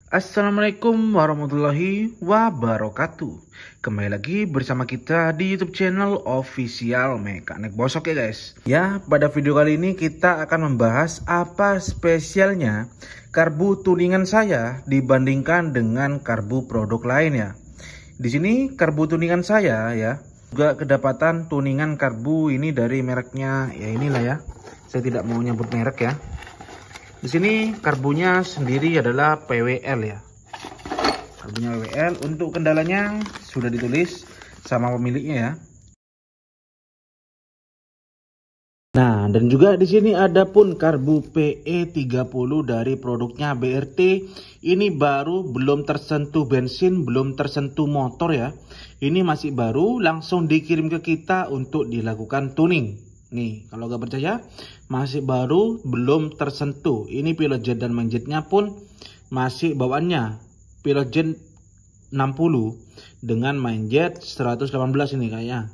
Assalamualaikum warahmatullahi wabarakatuh. Kembali lagi bersama kita di YouTube channel Official Mekanik Bosok ya guys. Ya, pada video kali ini kita akan membahas apa spesialnya karbu tuningan saya dibandingkan dengan karbu produk lain ya. Di sini karbu tuningan saya ya juga kedapatan tuningan karbu ini dari mereknya ya inilah ya. Saya tidak mau nyebut merek ya. Di sini karbunya sendiri adalah PWL ya. Karbunya PWL, untuk kendalanya sudah ditulis sama pemiliknya ya. Nah, dan juga di sini ada pun karbu PE30 dari produknya BRT. Ini baru, belum tersentuh bensin, belum tersentuh motor ya. Ini masih baru, langsung dikirim ke kita untuk dilakukan tuning. Nih, kalau gak percaya, masih baru, belum tersentuh. Ini pilot jet dan manjetnya pun masih bawaannya pilot jet 60 dengan manjet 118 ini kayaknya.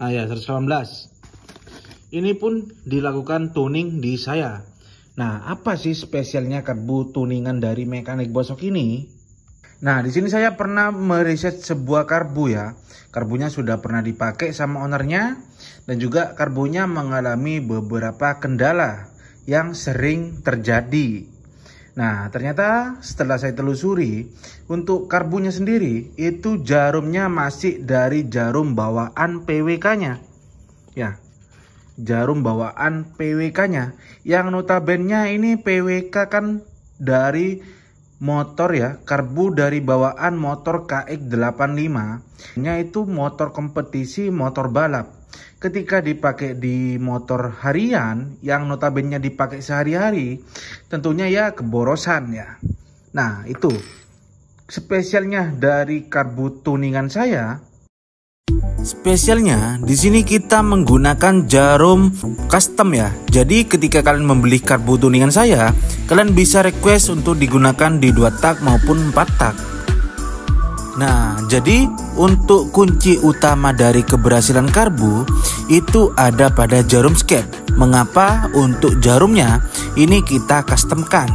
Ah ya, 118. Ini pun dilakukan tuning di saya. Nah, apa sih spesialnya karbu tuningan dari Mekanik Bosok ini? Nah, di sini saya pernah meriset sebuah karbu ya. Karbunya sudah pernah dipakai sama ownernya dan juga karbunya mengalami beberapa kendala yang sering terjadi. Nah, ternyata setelah saya telusuri, untuk karbunya sendiri itu jarumnya masih dari jarum bawaan PWK-nya. Ya, jarum bawaan PWK-nya yang notabene ini PWK kan dari motor ya, karbu dari bawaan motor KX85 nya itu motor kompetisi, motor balap. Ketika dipakai di motor harian yang notabene dipakai sehari-hari, tentunya ya keborosan ya. Nah, itu spesialnya dari karbu tuningan saya. Spesialnya di sini kita menggunakan jarum custom ya. Jadi ketika kalian membeli karbu tuningan saya, kalian bisa request untuk digunakan di 2 tak maupun 4 tak. Nah, jadi untuk kunci utama dari keberhasilan karbu itu ada pada jarum skep. Mengapa untuk jarumnya ini kita customkan?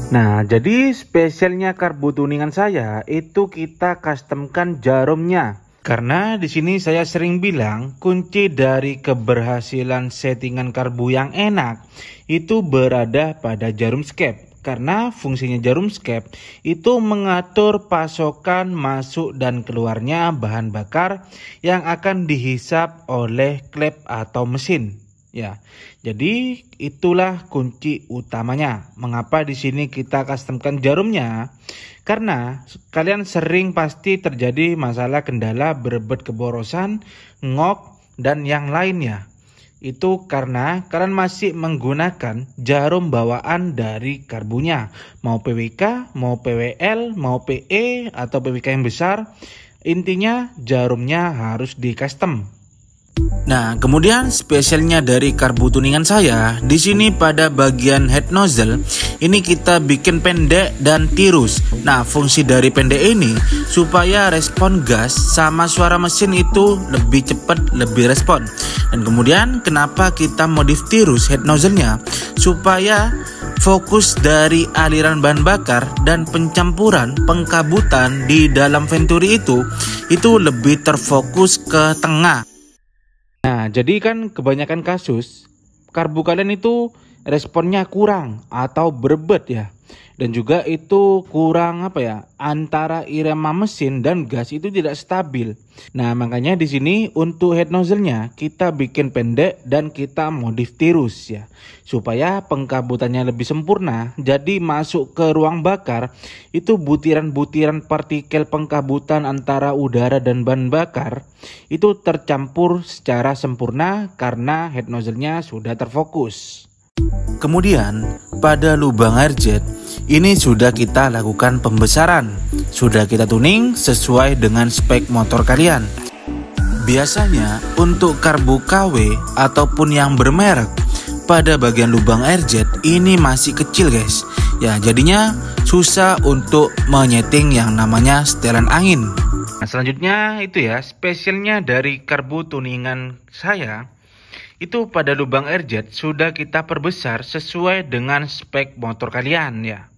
Nah, jadi spesialnya karbu tuningan saya itu kita customkan jarumnya. Karena di sini saya sering bilang kunci dari keberhasilan settingan karbu yang enak itu berada pada jarum skep. Karena fungsinya jarum skep itu mengatur pasokan masuk dan keluarnya bahan bakar yang akan dihisap oleh klep atau mesin. Ya, jadi itulah kunci utamanya. Mengapa di sini kita customkan jarumnya? Karena kalian sering pasti terjadi masalah kendala berebut keborosan, ngok, dan yang lainnya. Itu karena kalian masih menggunakan jarum bawaan dari karbunya. Mau PWK, mau PWL, mau PE, atau PWK yang besar. Intinya jarumnya harus di custom. Nah, kemudian spesialnya dari karbu tuningan saya, di sini pada bagian head nozzle ini kita bikin pendek dan tirus. Nah, fungsi dari pendek ini supaya respon gas sama suara mesin itu lebih cepat, lebih respon. Dan kemudian kenapa kita modif tirus head nozzle-nya? Supaya fokus dari aliran bahan bakar dan pencampuran pengkabutan di dalam venturi itu lebih terfokus ke tengah. Nah, jadi kan kebanyakan kasus karbu kalian itu responnya kurang atau berebut ya. Dan juga itu kurang antara irama mesin dan gas itu tidak stabil. Nah, makanya di sini untuk head nozzle-nya kita bikin pendek dan kita modif tirus ya. Supaya pengkabutannya lebih sempurna. Jadi masuk ke ruang bakar itu butiran-butiran partikel pengkabutan antara udara dan bahan bakar itu tercampur secara sempurna karena head nozzle-nya sudah terfokus. Kemudian pada lubang air jet ini sudah kita lakukan pembesaran, sudah kita tuning sesuai dengan spek motor kalian. Biasanya untuk karbu KW ataupun yang bermerek pada bagian lubang air jet ini masih kecil guys. Ya, jadinya susah untuk menyeting yang namanya setelan angin. Nah, selanjutnya itu ya spesialnya dari karbu tuningan saya. Itu pada lubang air jet sudah kita perbesar sesuai dengan spek motor kalian ya.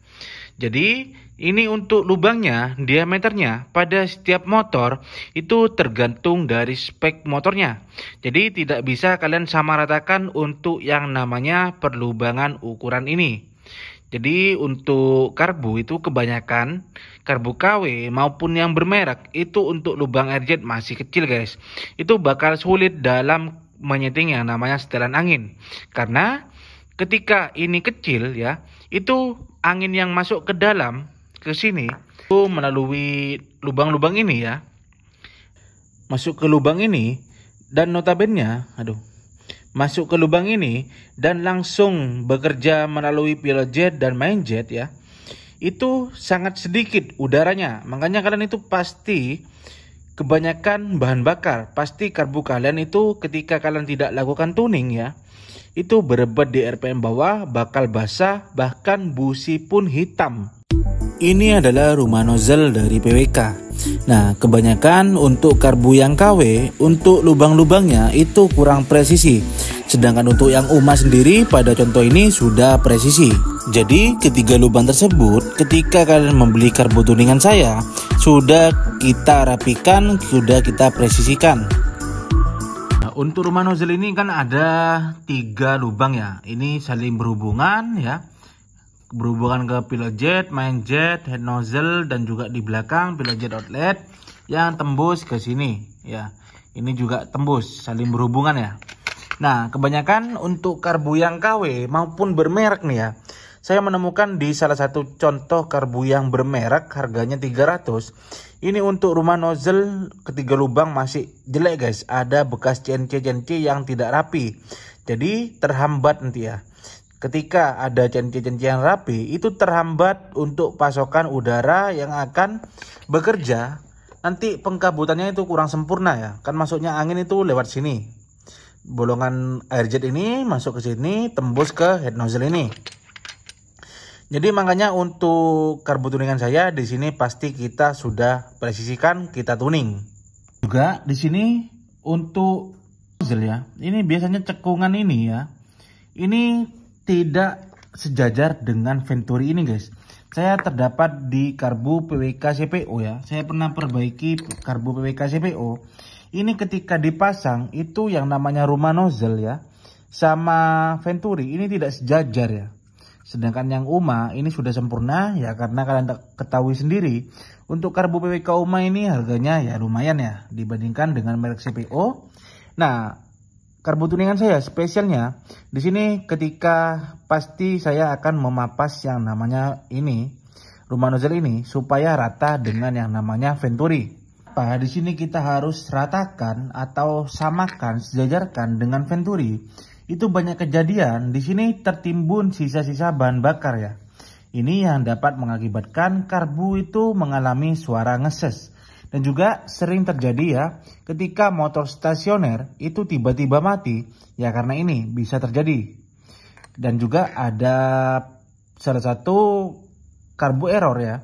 Jadi ini untuk lubangnya, diameternya pada setiap motor itu tergantung dari spek motornya. Jadi tidak bisa kalian samaratakan untuk yang namanya perlubangan ukuran ini. Jadi untuk karbu itu kebanyakan karbu KW maupun yang bermerek itu untuk lubang airjet masih kecil guys. Itu bakal sulit dalam menyeting yang namanya setelan angin. Karena ketika ini kecil ya, itu angin yang masuk ke dalam ke sini itu melalui lubang-lubang ini ya. Masuk ke lubang ini dan notabene masuk ke lubang ini dan langsung bekerja melalui pilot jet dan main jet ya. Itu sangat sedikit udaranya. Makanya kalian itu pasti kebanyakan bahan bakar. Pasti karbu kalian itu ketika kalian tidak lakukan tuning ya, itu berebut di RPM bawah, bakal basah, bahkan busi pun hitam. Ini adalah rumah nozzle dari PWK. Nah, kebanyakan untuk karbu yang KW, untuk lubang-lubangnya itu kurang presisi. Sedangkan untuk yang UMA sendiri pada contoh ini sudah presisi. Jadi ketiga lubang tersebut ketika kalian membeli karbu tuningan saya, sudah kita rapikan, sudah kita presisikan. Nah, untuk rumah nozzle ini kan ada 3 lubang ya. Ini saling berhubungan ya. Berhubungan ke pilot jet, main jet, head nozzle, dan juga di belakang pilot jet outlet yang tembus ke sini ya. Ini juga tembus, saling berhubungan ya. Nah, kebanyakan untuk karbu yang KW maupun bermerek nih ya, saya menemukan di salah satu contoh karbu yang bermerek harganya 300. Ini untuk rumah nozzle ketiga lubang masih jelek guys, ada bekas CNC yang tidak rapi. Jadi terhambat nanti ya. Ketika ada CNC yang rapi, itu terhambat untuk pasokan udara yang akan bekerja. Nanti pengkabutannya itu kurang sempurna ya. Kan masuknya angin itu lewat sini. Bolongan airjet ini masuk ke sini, tembus ke head nozzle ini. Jadi makanya untuk karbu tuningan saya di sini pasti kita sudah presisikan, kita tuning. Juga di sini untuk nozzle ya. Ini biasanya cekungan ini ya. Ini tidak sejajar dengan Venturi ini guys. Saya terdapat di karbu PWK CPO ya. Saya pernah perbaiki karbu PWK CPO. Ini ketika dipasang itu yang namanya rumah nozzle ya, sama Venturi ini tidak sejajar ya. Sedangkan yang UMA ini sudah sempurna ya, karena kalian ketahui sendiri untuk karbu PWK UMA ini harganya ya lumayan ya dibandingkan dengan merek CPO. Nah, karbu tuningan saya spesialnya di sini ketika pasti saya akan memapas yang namanya ini rumah nozzle ini supaya rata dengan yang namanya Venturi. Di sini kita harus ratakan atau samakan, sejajarkan dengan Venturi. Itu banyak kejadian di sini tertimbun sisa-sisa bahan bakar ya. Ini yang dapat mengakibatkan karbu itu mengalami suara ngeses. Dan juga sering terjadi ya ketika motor stasioner itu tiba-tiba mati ya, karena ini bisa terjadi. Dan juga ada salah satu karbu error ya,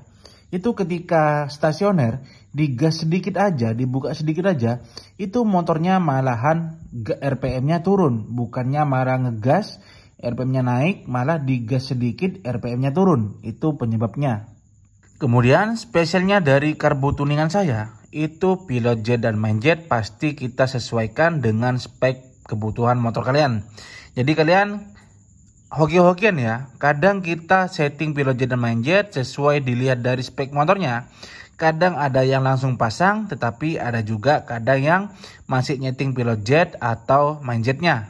itu ketika stasioner digas sedikit aja, dibuka sedikit aja, itu motornya malahan RPM-nya turun. Bukannya malah ngegas RPM-nya naik, malah digas sedikit RPM-nya turun. Itu penyebabnya. Kemudian spesialnya dari karbu tuningan saya, itu pilot jet dan main jet pasti kita sesuaikan dengan spek kebutuhan motor kalian. Jadi kalian hoki-hokian ya, kadang kita setting pilot jet dan main jet sesuai dilihat dari spek motornya. Kadang ada yang langsung pasang, tetapi ada juga kadang yang masih nyeting pilot jet atau main jetnya.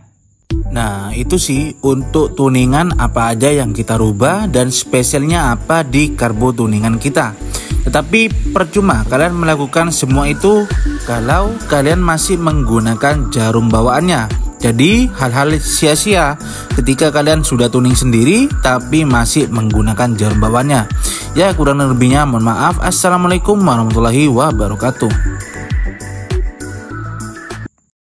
Nah, itu sih untuk tuningan apa aja yang kita rubah dan spesialnya apa di karbu tuningan kita. Tetapi percuma kalian melakukan semua itu kalau kalian masih menggunakan jarum bawaannya. Jadi hal-hal sia-sia ketika kalian sudah tuning sendiri tapi masih menggunakan jarum bawaannya. Ya, kurang lebihnya mohon maaf. Assalamualaikum warahmatullahi wabarakatuh.